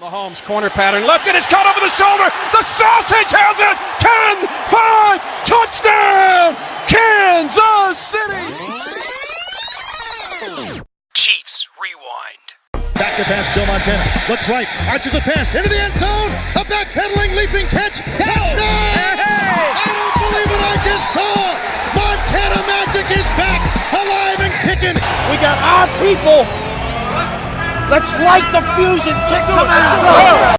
Mahomes corner pattern left, and it's caught over the shoulder. The sausage has it. 10-5 touchdown, Kansas City. Chiefs rewind. Back to pass, Joe Montana. Looks right, arches a pass into the end zone. A backpedaling, leaping catch. Touchdown! I don't believe what I just saw. Montana Magic is back, alive and kicking. We got our people. Let's light the fuse and kick some ass.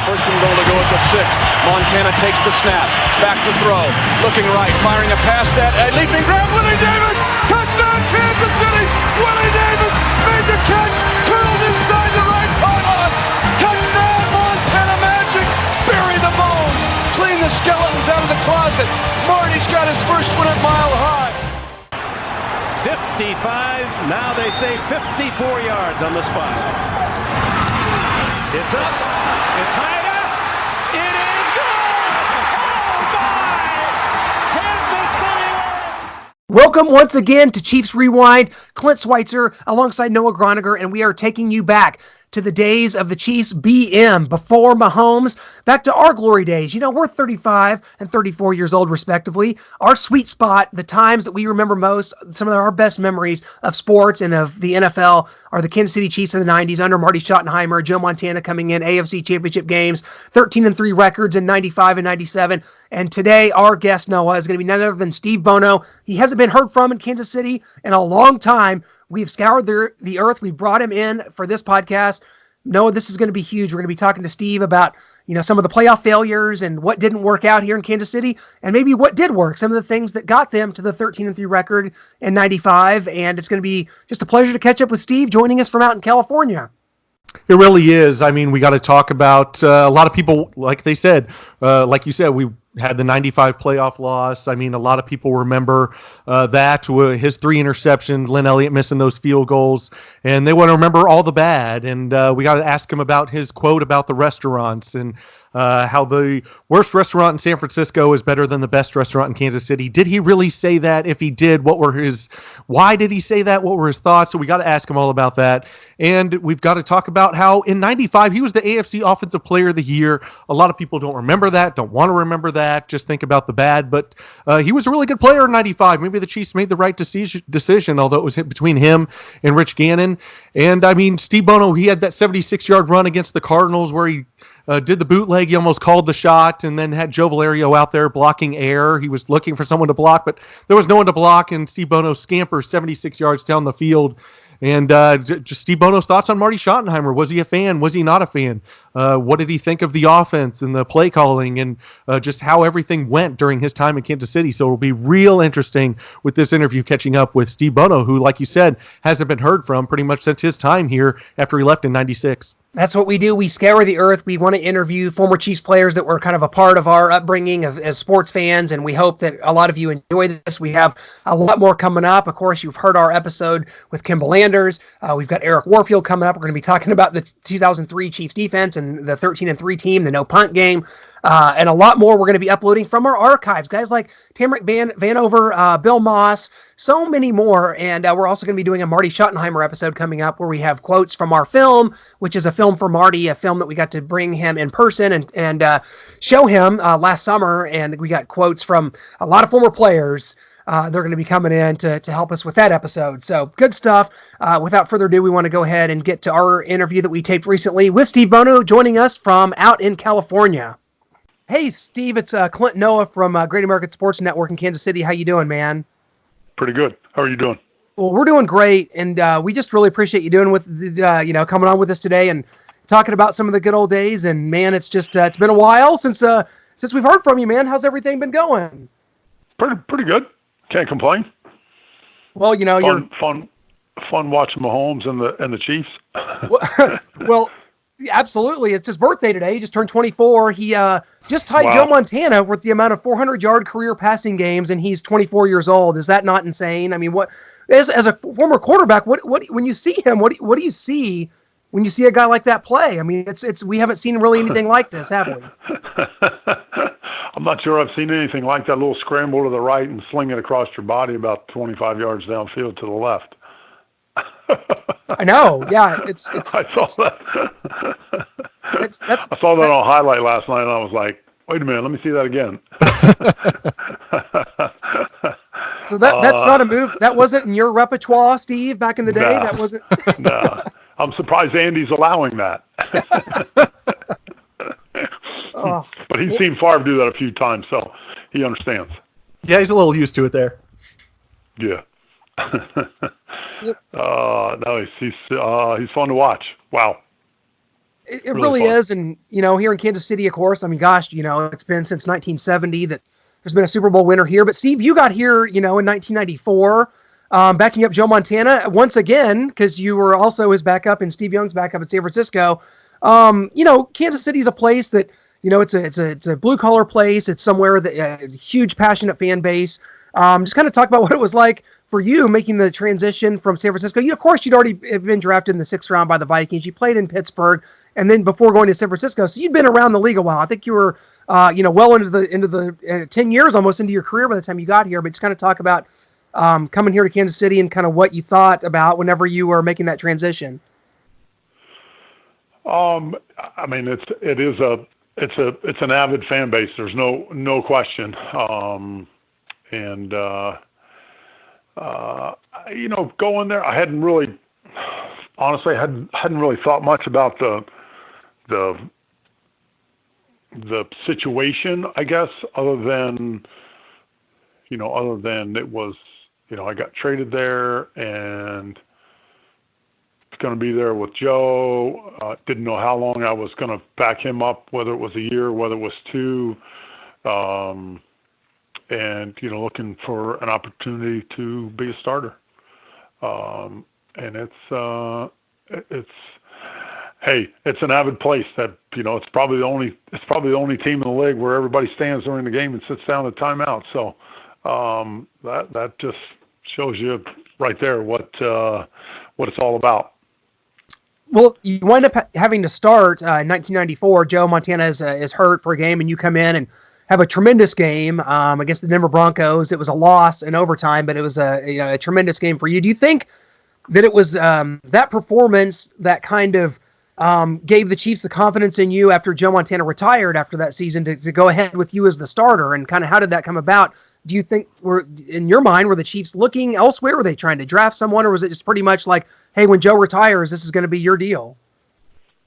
First and goal to go at the 6. Montana takes the snap. Back to throw. Looking right. Firing a pass at a leaping grab. Willie Davis. Touchdown Kansas City. Willie Davis made the catch. Curled inside the right pylon. Touchdown Montana Magic. Bury the bones. Clean the skeletons out of the closet. Marty's got his first one at Mile High. 55, now they say 54 yards on the spot. It's up, it's high enough, it is good! Oh my! Kansas City! Welcome once again to Chiefs Rewind. Clint Schweitzer alongside Noah Groniger, and we are taking you back to the days of the Chiefs BM, before Mahomes, back to our glory days. You know, we're 35 and 34 years old, respectively. Our sweet spot, the times that we remember most, some of our best memories of sports and of the NFL are the Kansas City Chiefs of the 90s under Marty Schottenheimer, Joe Montana coming in, AFC Championship games, 13-3 records in 95 and 97. And today, our guest, Noah, is going to be none other than Steve Bono. He hasn't been heard from in Kansas City in a long time. We've scoured the earth. We brought him in for this podcast. Noah, this is going to be huge. We're going to be talking to Steve about, some of the playoff failures and what didn't work out here in Kansas City, and maybe what did work, some of the things that got them to the 13-3 record in 95. And it's going to be just a pleasure to catch up with Steve, joining us from out in California. It really is. I mean, we got to talk about a lot of people, like they said, like you said, we had the 95 playoff loss. I mean, a lot of people remember that, his 3 interceptions, Lynn Elliott missing those field goals, and they want to remember all the bad. And we got to ask him about his quote about the restaurants and how the worst restaurant in San Francisco is better than the best restaurant in Kansas City. Did he really say that? If he did, why did he say that? What were his thoughts? So we got to ask him all about that. And we've got to talk about how in 95, he was the AFC Offensive Player of the Year. A lot of people don't remember that, don't want to remember that, just think about the bad. But he was a really good player in 95. Maybe the Chiefs made the right decision, although it was between him and Rich Gannon. And, I mean, Steve Bono, he had that 76-yard run against the Cardinals where he did the bootleg. He almost called the shot and then had Joe Valerio out there blocking air. He was looking for someone to block, but there was no one to block, and Steve Bono scampers 76 yards down the field. And just Steve Bono's thoughts on Marty Schottenheimer. Was he a fan? Was he not a fan? What did he think of the offense and the play calling and just how everything went during his time in Kansas City? So it'll be real interesting with this interview catching up with Steve Bono, who, like you said, hasn't been heard from pretty much since his time here after he left in 96. That's what we do. We scour the earth. We want to interview former Chiefs players that were kind of a part of our upbringing as sports fans, and we hope that a lot of you enjoy this. We have a lot more coming up. Of course, you've heard our episode with Kimball Anders. We've got Eric Warfield coming up. We're going to be talking about the 2003 Chiefs defense and the 13-3 team, the no punt game, and a lot more we're going to be uploading from our archives. Guys like Tamrick Vanover, Bill Moss, so many more. And we're also going to be doing a Marty Schottenheimer episode coming up where we have quotes from our film, which is a film for Marty, a film that we got to bring him in person and show him last summer. And we got quotes from a lot of former players. They're going to be coming in to help us with that episode. So good stuff. Without further ado, we want to go ahead and get to our interview that we taped recently with Steve Bono, joining us from out in California. Hey, Steve, it's Clint Noah from Great American Sports Network in Kansas City. How you doing, man? Pretty good. How are you doing? Well, we're doing great, and we just really appreciate you doing coming on with us today and talking about some of the good old days. And man, it's just it's been a while since we've heard from you, man. How's everything been going? Pretty good. Can't complain. Well, you're fun watching Mahomes and the Chiefs. well, absolutely. It's his birthday today. He just turned 24. He just tied Joe Montana with the amount of 400-yard career passing games, and he's 24 years old. Is that not insane? I mean, what as a former quarterback, what when you see him, what do you see when you see a guy like that play? I mean, it's we haven't seen really anything like this, have we? I'm not sure I've seen anything like that little scramble to the right and sling it across your body about 25 yards downfield to the left. I know. Yeah, it's I saw that. I saw that on highlight last night, and I was like, wait a minute, let me see that again. So that's not a move. That wasn't in your repertoire, Steve, back in the day? Nah. That wasn't. Nah. I'm surprised Andy's allowing that. Oh. But he's seen Favre do that a few times, so he understands. Yeah, he's a little used to it there. Yeah. No, he's fun to watch. Wow. It really is. And, here in Kansas City, of course, I mean, gosh, it's been since 1970 that there's been a Super Bowl winner here. But, Steve, you got here, in 1994, backing up Joe Montana once again, because you were also his backup and Steve Young's backup at San Francisco. Kansas City's a place that, it's a blue-collar place. It's somewhere that a huge, passionate fan base. Just kind of talk about what it was like for you making the transition from San Francisco. Of course, you'd already been drafted in the 6th round by the Vikings. You played in Pittsburgh, and then before going to San Francisco, so you'd been around the league a while. I think you were, well into the 10 years almost into your career by the time you got here. But just kind of talk about coming here to Kansas City and kind of what you thought about whenever you were making that transition. I mean, it's an avid fan base. There's no question. Going there, I hadn't really thought much about the situation, I guess, other than it was, I got traded there and going to be there with Joe. Didn't know how long I was going to back him up, whether it was a year, whether it was 2. And looking for an opportunity to be a starter. And it's an avid place that it's probably the only team in the league where everybody stands during the game and sits down at timeout. So that just shows you right there what it's all about. Well, you wind up having to start in 1994. Joe Montana is hurt for a game, and you come in and have a tremendous game against the Denver Broncos. It was a loss in overtime, but it was a tremendous game for you. Do you think that it was that performance that kind of gave the Chiefs the confidence in you after Joe Montana retired after that season to go ahead with you as the starter? And kind of how did that come about? Do you think, in your mind, were the Chiefs looking elsewhere? Were they trying to draft someone, or was it just pretty much like, hey, when Joe retires, this is going to be your deal?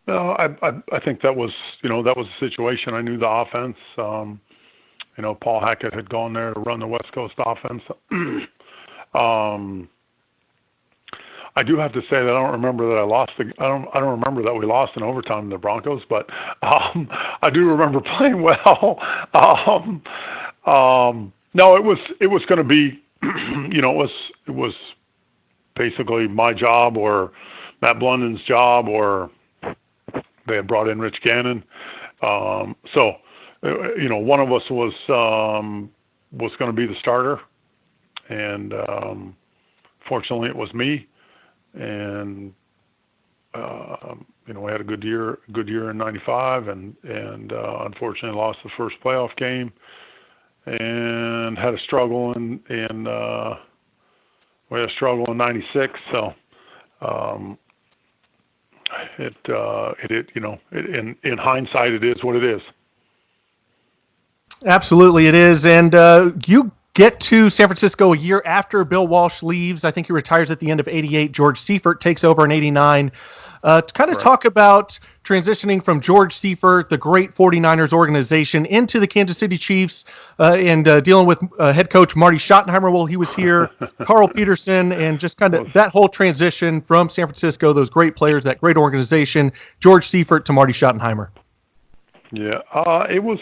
No, I think that was the situation. I knew the offense. Paul Hackett had gone there to run the West Coast offense. I do have to say that I don't remember that I lost. I don't remember that we lost in overtime to the Broncos, but I do remember playing well. No, it was going to be, it was basically my job or Matt Blunden's job, or they had brought in Rich Gannon. So, one of us was going to be the starter, and fortunately, it was me. And we had a good year in '95, and unfortunately lost the first playoff game, and had a struggle in '96. So in hindsight, it is what it is. Absolutely, it is. And you get to San Francisco a year after Bill Walsh leaves. I think he retires at the end of '88. George Seifert takes over in '89. To kind of talk about transitioning from George Seifert, the great 49ers organization, into the Kansas City Chiefs, and dealing with head coach Marty Schottenheimer while he was here, Carl Peterson, and just kind of that whole transition from San Francisco, those great players, that great organization, George Seifert to Marty Schottenheimer. Yeah, it was.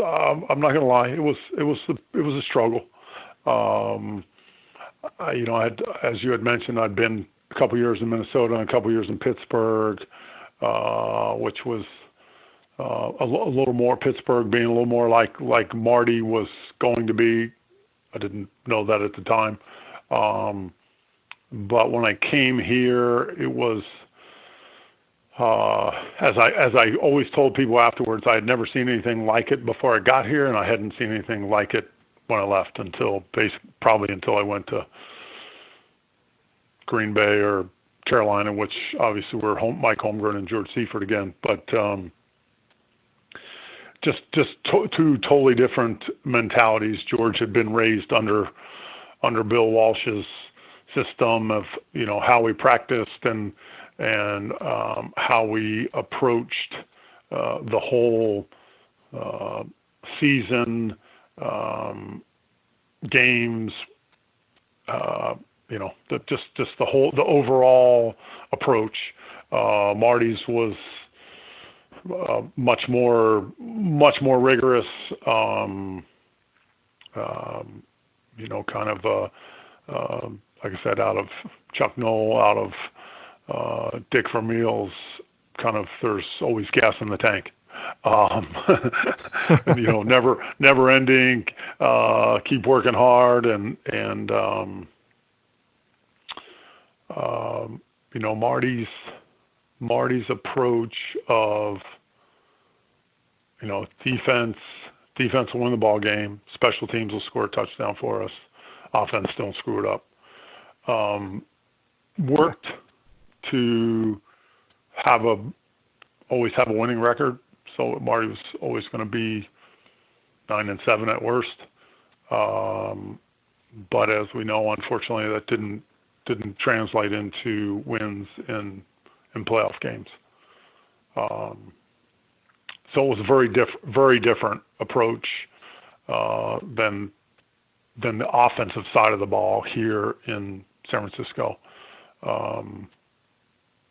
I'm not going to lie. It was a struggle. As you had mentioned, I'd been a couple years in Minnesota and a couple years in Pittsburgh, which was a little more, Pittsburgh being a little more like Marty was going to be. I didn't know that at the time. But when I came here, it was, as I always told people afterwards, I had never seen anything like it before I got here, and I hadn't seen anything like it when I left probably until I went to Green Bay or Carolina, which obviously were Mike Holmgren and George Seifert again. But two totally different mentalities. George had been raised under Bill Walsh's system of, how we practiced and how we approached the whole season, games, the overall approach. Marty's was much more rigorous, kind of like I said, out of Chuck Noll, out of Dick Vermeil's, kind of, there's always gas in the tank. Never ending, keep working hard, and Marty's approach of, defense will win the ball game, special teams will score a touchdown for us, offense don't screw it up. Worked to always have a winning record. So Marty was always going to be 9-7 at worst. But as we know, unfortunately, that didn't translate into wins in playoff games. So it was a very different approach than the offensive side of the ball here in San Francisco.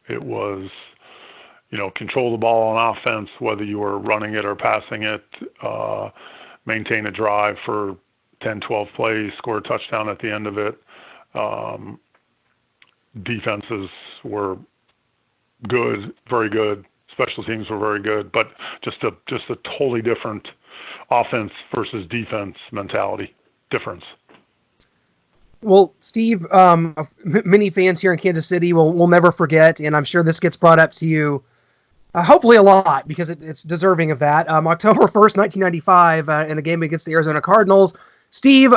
It was, control the ball on offense, whether you were running it or passing it, maintain a drive for 10, 12 plays, score a touchdown at the end of it. Defenses were good, very good. Special teams were very good, but just a totally different offense versus defense mentality difference. Well, Steve, many fans here in Kansas City will never forget, and I'm sure this gets brought up to you hopefully a lot because it's deserving of that. October 1st, 1995, in a game against the Arizona Cardinals. Steve,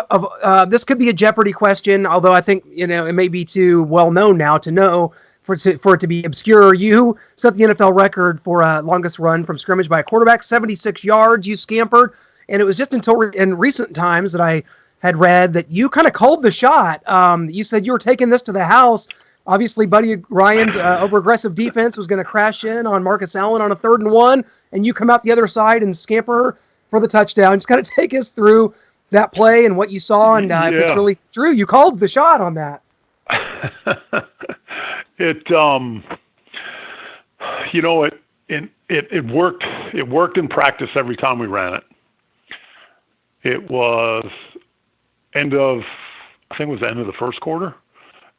this could be a Jeopardy question, although I think it may be too well known now to know for it to be obscure. You set the NFL record for longest run from scrimmage by a quarterback, 76 yards. You scampered, and it was just until in recent times that I had read that you kind of called the shot. You said you were taking this to the house. Obviously, Buddy Ryan's over-aggressive defense was going to crash in on Marcus Allen on a 3rd and 1, and you come out the other side and scamper for the touchdown. Just kind of take us through that play and what you saw, and if it's really true, you called the shot on that. It worked. It worked in practice every time we ran it. It was I think it was the end of the first quarter.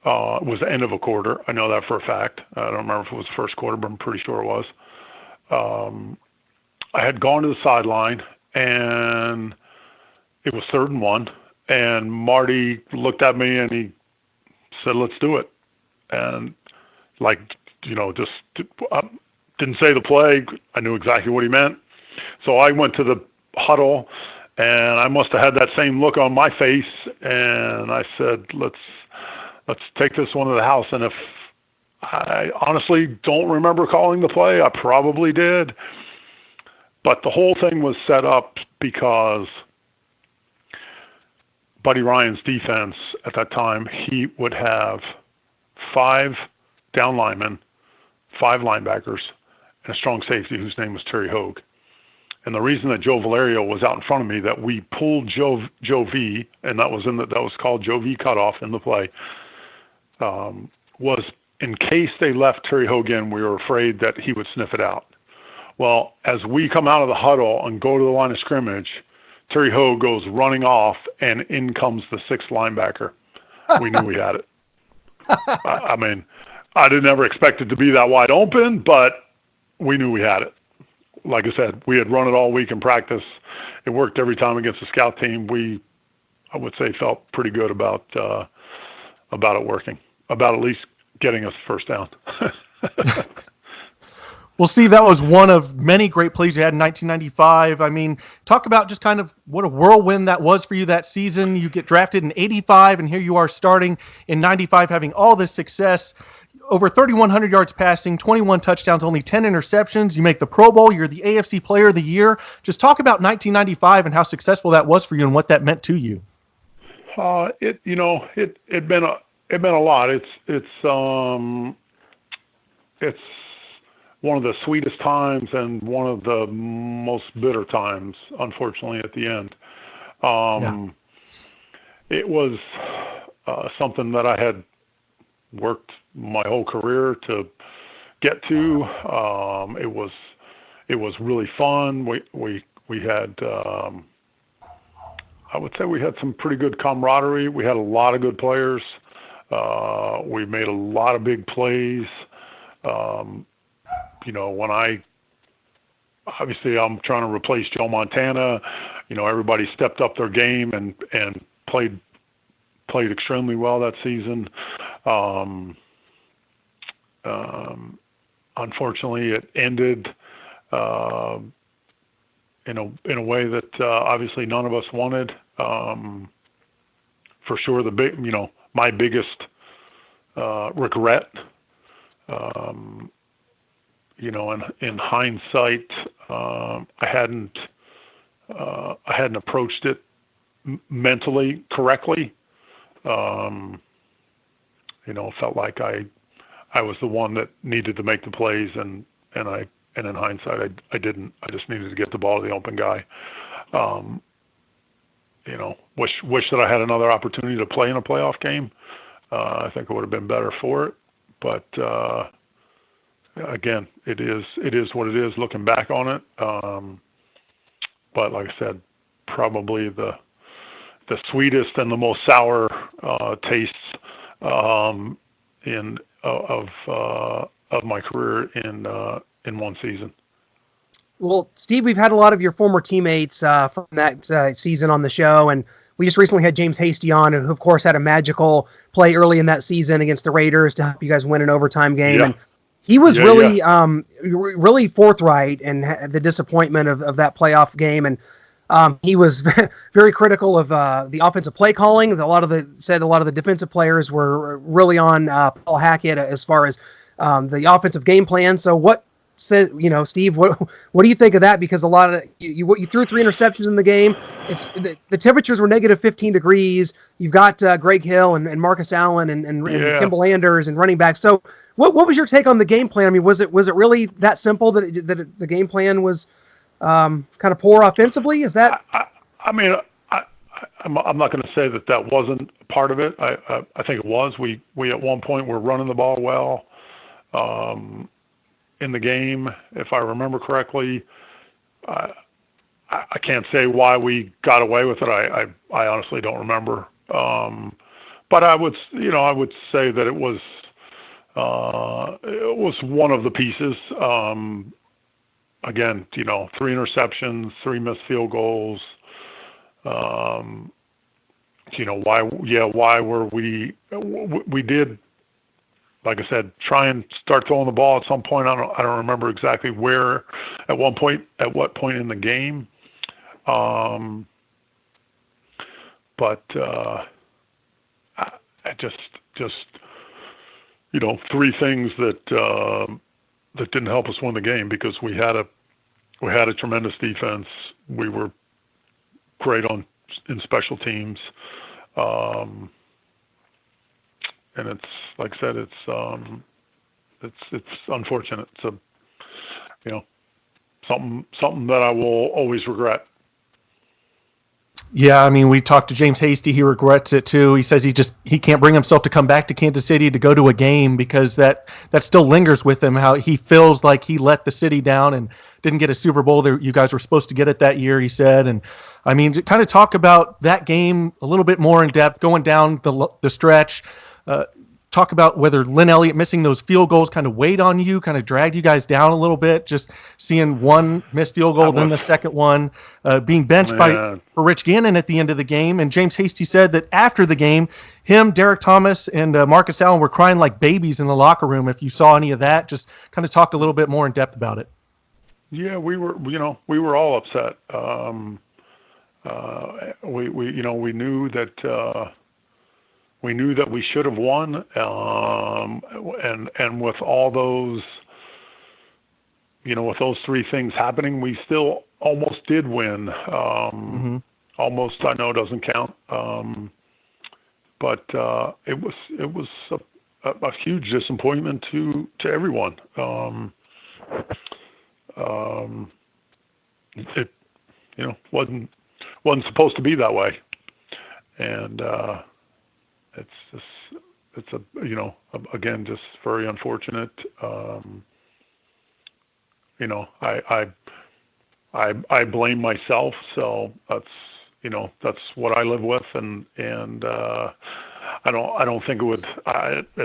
It was the end of a quarter. I know that for a fact. I don't remember if it was the first quarter, but I'm pretty sure it was. I had gone to the sideline, and it was 3rd and 1, and Marty looked at me and he said, "Let's do it." And just didn't say the play. I knew exactly what he meant. So I went to the huddle, and I must have had that same look on my face, and I said, let's take this one to the house. And if I honestly don't remember calling the play, I probably did. But the whole thing was set up because Buddy Ryan's defense at that time, he would have 5 down linemen, 5 linebackers, and a strong safety whose name was Terry Hogue. And the reason that Joe Valerio was out in front of me, that we pulled Joe V, and that was called Joe V cutoff in the play, was in case they left Terry Hogue in, we were afraid that he would sniff it out. Well, as we come out of the huddle and go to the line of scrimmage, Terry Hogue goes running off, and in comes the 6th linebacker. We knew we had it. I mean, I didn't ever expect it to be that wide open, but we knew we had it. Like I said, we had run it all week in practice. It worked every time against the scout team. I would say, felt pretty good about it working, about at least getting us first down. Well, Steve, that was one of many great plays you had in 1995. I mean, talk about just kind of what a whirlwind that was for you that season. You get drafted in 85, and here you are starting in 95, having all this success. over 3,100 yards passing, 21 touchdowns, only 10 interceptions. You make the Pro Bowl. You're the AFC Player of the Year. Just talk about 1995 and how successful that was for you and what that meant to you. It been a lot. It's one of the sweetest times and one of the most bitter times, unfortunately, at the end. It was something that I had worked my whole career to get to. It was really fun. We had, I would say we had some pretty good camaraderie. We had a lot of good players. We made a lot of big plays. When I'm trying to replace Joe Montana, everybody stepped up their game and played extremely well that season. Unfortunately, it ended in a way that obviously none of us wanted. For sure, my biggest regret, in hindsight, I hadn't approached it mentally correctly. Felt like I was the one that needed to make the plays, and in hindsight, I didn't. I just needed to get the ball to the open guy. Wish that I had another opportunity to play in a playoff game. I think I would have been better for it. But again, it is what it is. Looking back on it, but like I said, probably the sweetest and the most sour tastes of my career in one season. Well, Steve, we've had a lot of your former teammates from that season on the show, and we just recently had James Hasty on, who of course had a magical play early in that season against the Raiders to help you guys win an overtime game. Yeah. And he was really forthright in the disappointment of that playoff game, and he was very critical of the offensive play calling. A lot of the defensive players were really on Paul Hackett as far as the offensive game plan. So what said, Steve, what do you think of that? Because a lot of you threw 3 interceptions in the game. It's the temperatures were negative 15 degrees. You've got Greg Hill and Marcus Allen and Kimball Anders and running backs. So what was your take on the game plan? I mean, was it really that simple that the game plan was kind of poor offensively? Is that? I'm not going to say that wasn't part of it. I think it was. We at one point were running the ball well in the game, if I remember correctly. I can't say why we got away with it. I honestly don't remember. But I would say that it was one of the pieces. Again, 3 interceptions, 3 missed field goals. Why were we did, like I said, try and start throwing the ball at some point. I don't remember exactly where, at what point in the game. But I just 3 things that didn't help us win the game, because we had a tremendous defense. We were great in special teams. And it's, like I said, it's unfortunate. It's something that I will always regret. Yeah, I mean, we talked to James Hasty. He regrets it too. He says he can't bring himself to come back to Kansas City to go to a game because that still lingers with him. How he feels like he let the city down and didn't get a Super Bowl. You guys were supposed to get it that year, he said. And I mean, to kind of talk about that game a little bit more in depth, going down the stretch. Talk about whether Lynn Elliott missing those field goals kind of weighed on you, kind of dragged you guys down a little bit, just seeing one missed field goal, then the second one, being benched for Rich Gannon at the end of the game. And James Hasty said that after the game, him, Derek Thomas, and Marcus Allen were crying like babies in the locker room. If you saw any of that, just kind of talk a little bit more in depth about it. Yeah, we were all upset. We knew that we knew that we should have won, and with all those, with those three things happening, we still almost did win. Almost, I know, doesn't count, but it was a huge disappointment to everyone. It wasn't supposed to be that way, and it's again, just very unfortunate. I blame myself, so that's what I live with, and I don't think it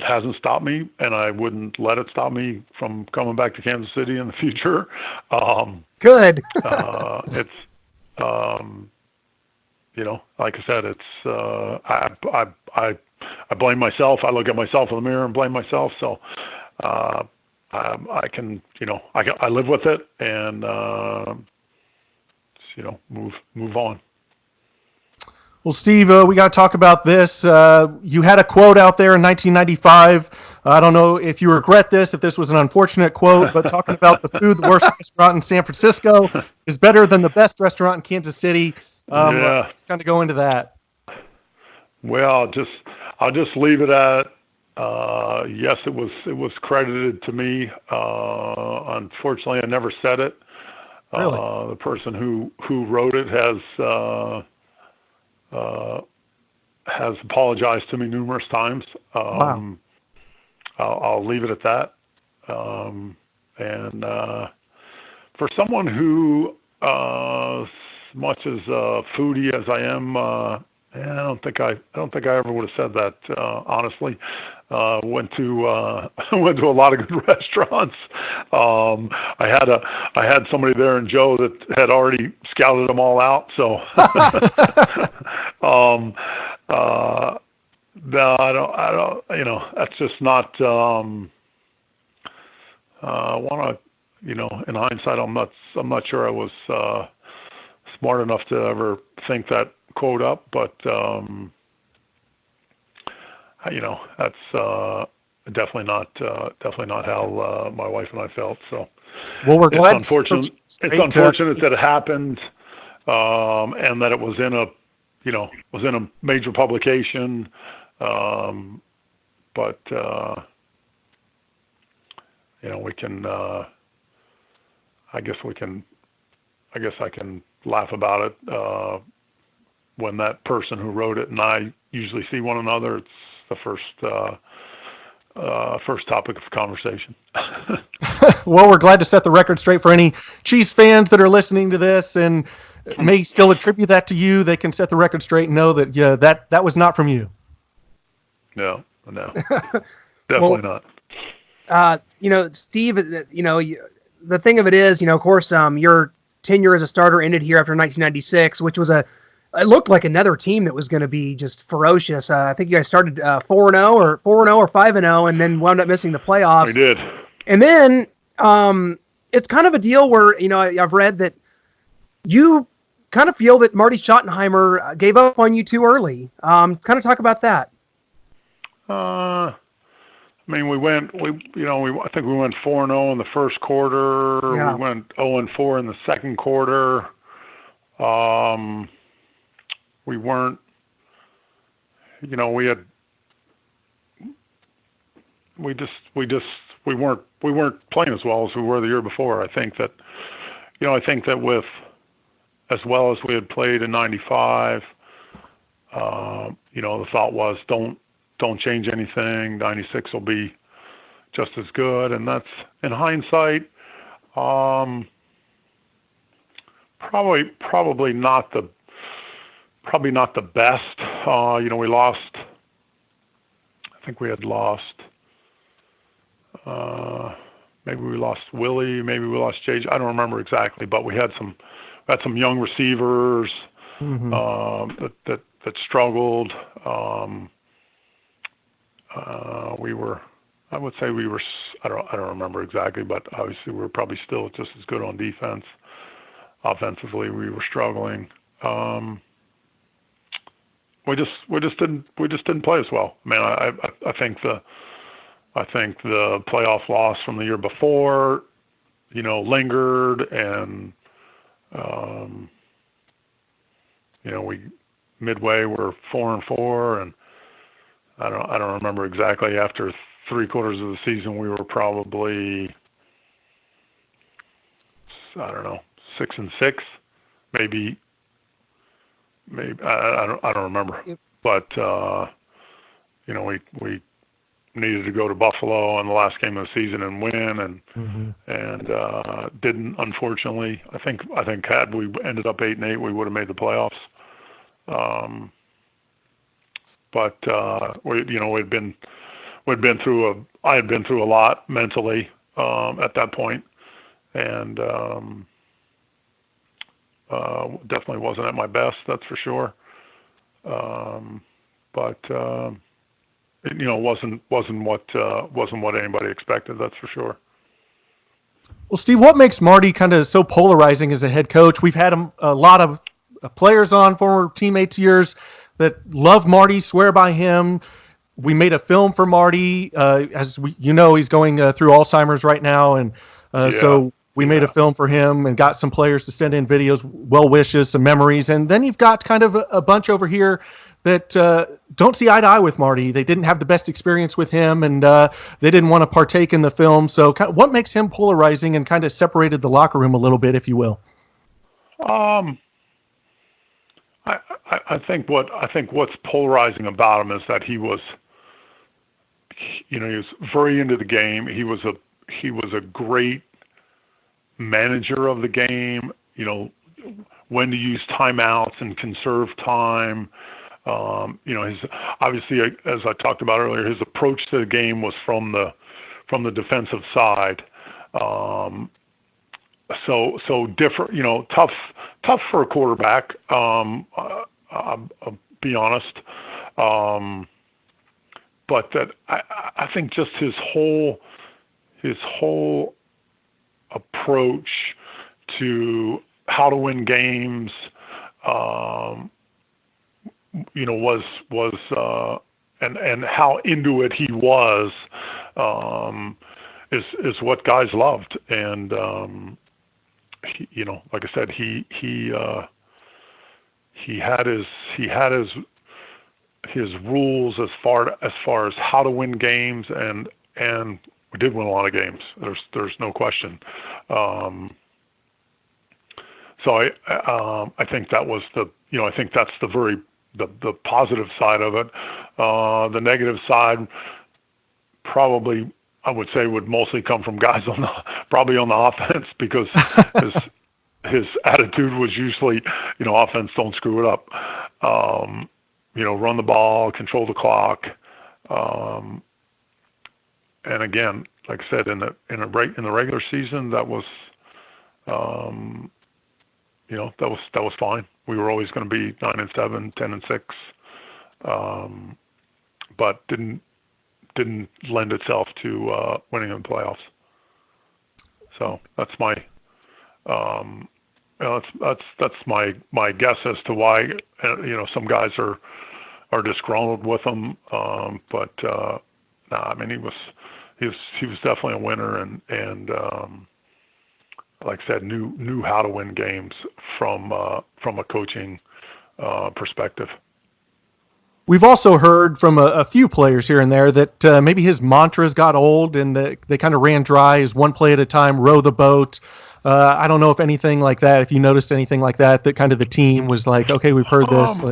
hasn't stopped me, and I wouldn't let it stop me from coming back to Kansas City in the future. Good. It's like I said, it's I blame myself. I look at myself in the mirror and blame myself. So I can I live with it, and move on. Well, Steve, we got to talk about this. You had a quote out there in 1995. I don't know if you regret this, if this was an unfortunate quote, but talking about the food, the worst restaurant in San Francisco is better than the best restaurant in Kansas City. Let's kind of go into that. Well, I'll just leave it at yes, it was credited to me. Unfortunately, I never said it. Really? The person who wrote it has apologized to me numerous times. Wow. I'll leave it at that. And for someone who, as much as foodie as I am, I don't think I ever would have said that. Honestly, went to a lot of good restaurants. I had somebody there in Joe that had already scouted them all out. So, no, I don't. That's just not. In hindsight, I'm not sure I was smart enough to ever think that quote up, but that's definitely not how my wife and I felt. So, well, we're glad. It's unfortunate that it happened, and that it was in a major publication. But we can. I guess I can laugh about it. When that person who wrote it and I usually see one another, it's the first topic of conversation. Well, we're glad to set the record straight for any Chiefs fans that are listening to this and may still attribute that to you. They can set the record straight and know that that was not from you. No, definitely not. Steve, the thing of it is, of course, your tenure as a starter ended here after 1996, which was it looked like another team that was going to be just ferocious. I think you guys started 4-0 or 5-0, and then wound up missing the playoffs. We did. And then it's kind of a deal where, I've read that you kind of feel that Marty Schottenheimer gave up on you too early. Kind of talk about that. I think we went 4-0 in the first quarter. Yeah. We went 0-4 in the second quarter. We weren't, we weren't playing as well as we were the year before. I think that with as well as we had played in '95, the thought was don't change anything. '96 will be just as good, and that's in hindsight, probably not the best. We lost. I think we had lost. Maybe we lost Willie. Maybe we lost JJ. I don't remember exactly, but we had some young receivers that struggled. I would say we were. I don't remember exactly, but obviously we were probably still just as good on defense. Offensively, we were struggling. we just didn't play as well. Man, I think the playoff loss from the year before, lingered, and we midway we're 4-4, and I don't remember exactly. After 3/4 of the season, we were probably, I don't know, 6-6, maybe I don't remember. Yep. But we needed to go to Buffalo in the last game of the season and win, and didn't, unfortunately. I think had we ended up 8-8, we would have made the playoffs. But I had been through a lot mentally at that point, and definitely wasn't at my best, that's for sure. But it wasn't what anybody expected, that's for sure. Well, Steve, what makes Marty kind of so polarizing as a head coach? We've had a lot of players on, former teammates of yours, that love Marty, swear by him. We made a film for Marty. He's going through Alzheimer's right now, and so we made a film for him and got some players to send in videos, well wishes, some memories. And then you've got kind of a bunch over here that don't see eye to eye with Marty. They didn't have the best experience with him, and they didn't want to partake in the film. So what makes him polarizing and kind of separated the locker room a little bit, if you will? I think what's polarizing about him is that he was very into the game. He was a great manager of the game. When to use timeouts and conserve time. His, obviously, as I talked about earlier, his approach to the game was from the defensive side. So different, tough for a quarterback. I'll be honest. But that I think just his whole approach to how to win games, was and how into it he was, is what guys loved. And like I said, he had his rules as far as how to win games, and we did win a lot of games. There's no question. So I think that was I think that's the positive side of it. The negative side probably, I would say, would mostly come from guys probably on the offense, because his attitude was usually, offense, don't screw it up. Run the ball, control the clock. And again, like I said, in the regular season, that was, that was fine. We were always going to be 9-7, 10-6, but didn't lend itself to winning in the playoffs. So that's my that's my guess as to why some guys are disgruntled with him. But I mean, he was definitely a winner, and like I said, knew how to win games from a coaching perspective. We've also heard from a few players here and there that maybe his mantras got old and they kind of ran dry, as one play at a time, row the boat. I don't know if anything like that, if you noticed anything like that kind of the team was like, okay, we've heard this.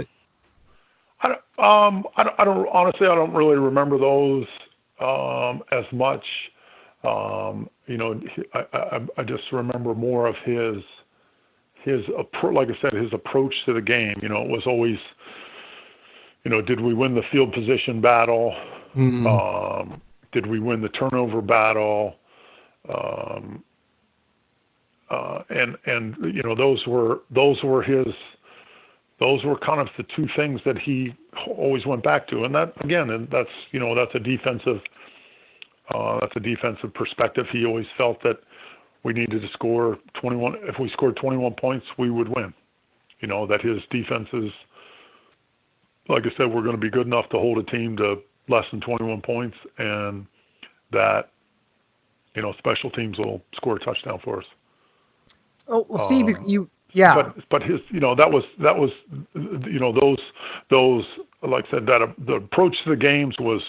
I don't really remember those as much. I just remember more of his like I said, his approach to the game. It was always, did we win the field position battle? Mm-hmm. Did we win the turnover battle? Those were kind of the two things that he always went back to. And that, again, that's a defensive perspective. He always felt that we needed to score 21. If we scored 21 points, we would win. That his defenses like I said, we're going to be good enough to hold a team to less than 21 points, and that, special teams will score a touchdown for us. Oh, well, Steve, yeah. But his, that was, those, like I said, that the approach to the games was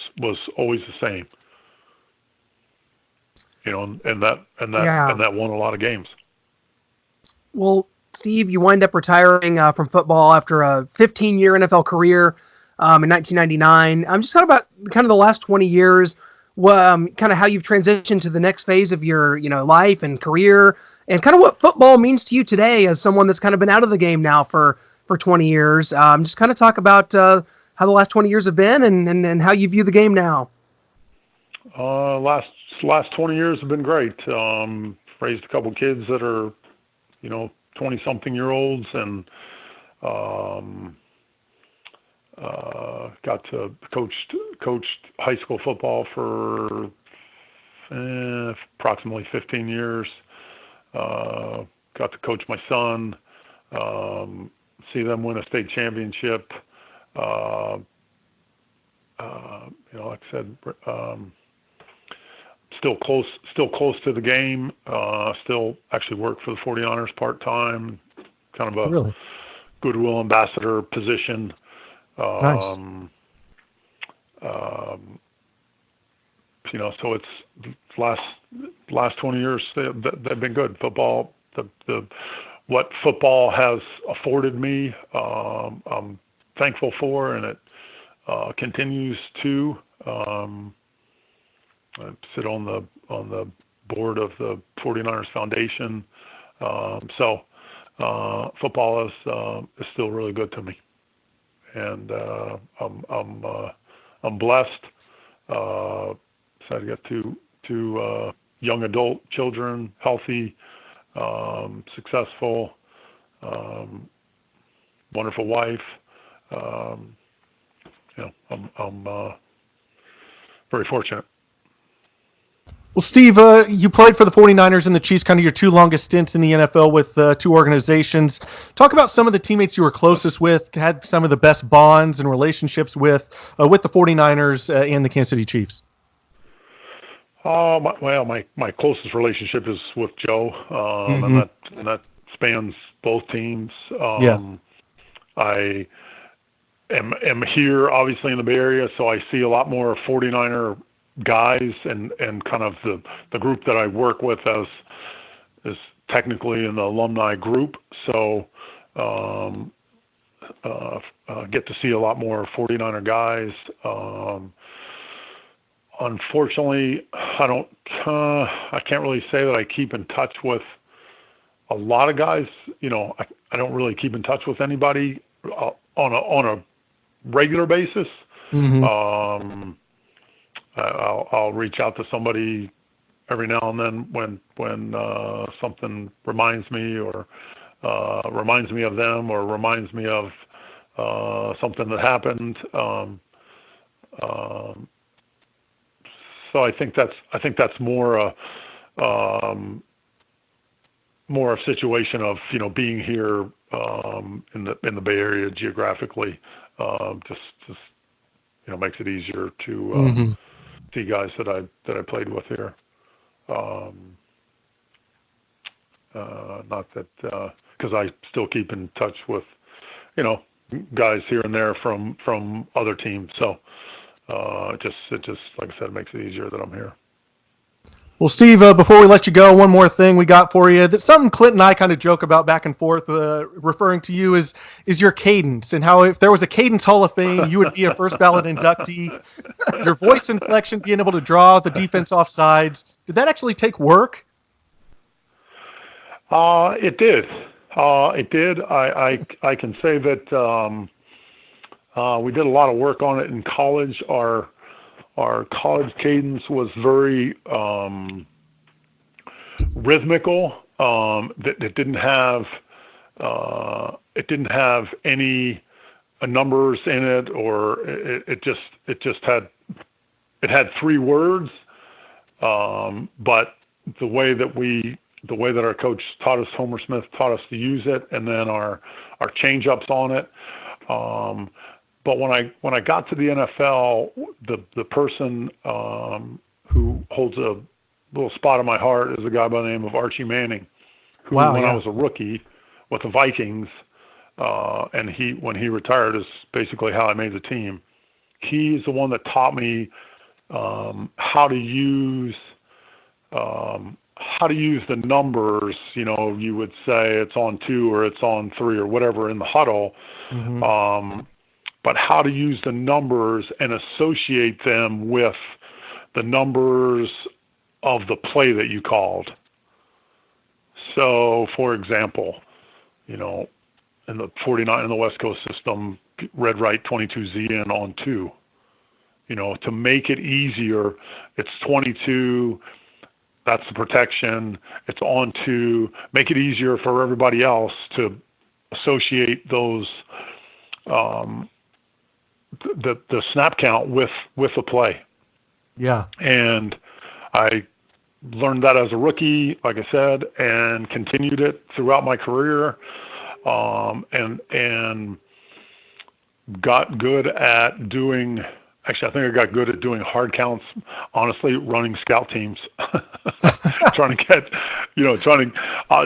always the same. And that won a lot of games. Well, Steve, you wind up retiring from football after a 15-year NFL career in 1999. I'm just talking about kind of the last 20 years, kind of how you've transitioned to the next phase of your, life and career, and kind of what football means to you today as someone that's kind of been out of the game now for 20 years. Just kind of talk about how the last 20 years have been and how you view the game now. Last 20 years have been great. Raised a couple kids that are, 20-something-year-olds, and got to coached high school football for approximately 15 years. Got to coach my son, see them win a state championship. Like I said, still close to the game. Still actually work for the 49ers part-time, kind of a Really? goodwill ambassador position. Nice. So it's last 20 years, they've been good. Football, what football has afforded me, I'm thankful for, and it continues to. I sit on the board of the 49ers Foundation, so football is still really good to me, and I'm blessed. So I get two young adult children, healthy, successful, wonderful wife. I'm very fortunate. Well, Steve, you played for the 49ers and the Chiefs, kind of your two longest stints in the NFL with two organizations. Talk about some of the teammates you were closest with, had some of the best bonds and relationships with the 49ers and the Kansas City Chiefs. My closest relationship is with Joe, and that spans both teams. I am here, obviously, in the Bay Area, so I see a lot more 49er guys and kind of the group that I work with is technically in the alumni group. So get to see a lot more 49er guys. Unfortunately, I can't really say that I keep in touch with a lot of guys. I don't really keep in touch with anybody on a regular basis. I'll reach out to somebody every now and then when something reminds me or reminds me of them or reminds me of something that happened. So I think that's more a situation of being here in the Bay Area geographically. Just makes it easier to see guys that I played with here. Not that because I still keep in touch with guys here and there from other teams. So it just like I said, it makes it easier that I'm here. Well, Steve, before we let you go, one more thing we got for you. That's something Clint and I kind of joke about back and forth, referring to you is your cadence, and how if there was a Cadence Hall of Fame, you would be a first ballot inductee. Your voice inflection, being able to draw the defense off sides. Did that actually take work? It did. It did. I can say that we did a lot of work on it in college. Our college cadence was very rhythmical. It didn't have any numbers in it, or it just had three words. But the way that our coach taught us, Homer Smith taught us to use it, and then our change-ups on it. but when I got to the NFL, the person who holds a little spot in my heart is a guy by the name of Archie Manning, who when I was a rookie with the Vikings, and when he retired is basically how I made the team. He's the one that taught me how to use the numbers. You know, you would say it's on 2 or it's on 3 or whatever in the huddle, but how to use the numbers and associate them with the numbers of the play that you called. So, for example, you know, in the 49 in the West Coast system, red right 22Z in on 2. You know, to make it easier, it's 22. That's the protection. It's on 2. Make it easier for everybody else to associate those the snap count with the play. Yeah. And I learned that as a rookie, like I said, and continued it throughout my career, and got good at doing. Actually, I think I got good at doing hard counts. Honestly, running scout teams, trying to get,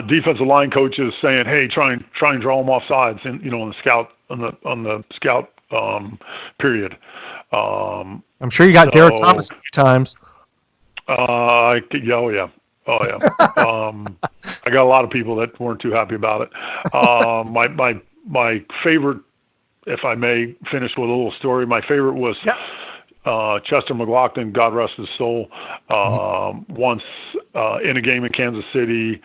defensive line coaches saying, "Hey, try and draw them off sides," and on the scout period. I'm sure you got Derek Thomas a few times. Oh yeah. I got a lot of people that weren't too happy about it. My favorite, if I may finish with a little story, my favorite was Chester McLaughlin, God rest his soul. Once in a game in Kansas City,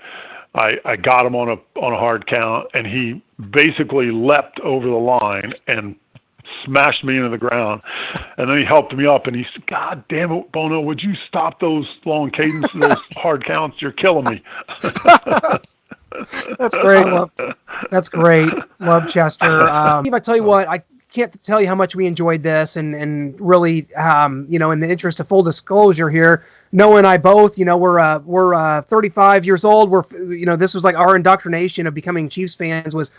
I got him on a hard count, and he basically leapt over the line and smashed me into the ground. And then he helped me up, and he said, "God damn it, Bono, would you stop those long cadences, those hard counts? You're killing me." That's great. That's great. Love Chester. Steve, I tell you what, I can't tell you how much we enjoyed this, and really, in the interest of full disclosure here, Noah and I both, we're 35 years old. This was like our indoctrination of becoming Chiefs fans was,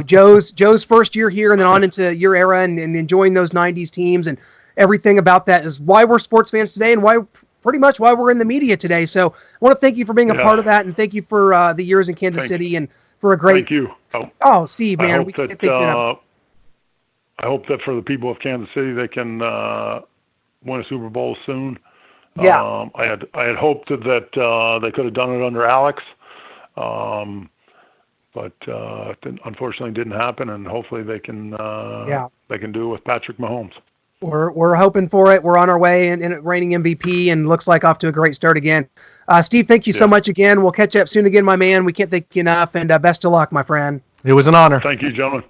Joe's first year here and then on into your era and enjoying those 90s teams, and everything about that is why we're sports fans today and pretty much why we're in the media today. So I want to thank you for being a part of that, and thank you for the years in Kansas City and for a great. Thank you. Oh, Steve, man, we can't thank you enough. I hope that for the people of Kansas City, they can win a Super Bowl soon. Yeah. I had hoped that they could have done it under Alex, but it unfortunately didn't happen. And hopefully they can do it with Patrick Mahomes. We're hoping for it. We're on our way and reigning MVP, and looks like off to a great start again. Steve, thank you so much again. We'll catch up soon again, my man. We can't thank you enough, and best of luck, my friend. It was an honor. Thank you, gentlemen.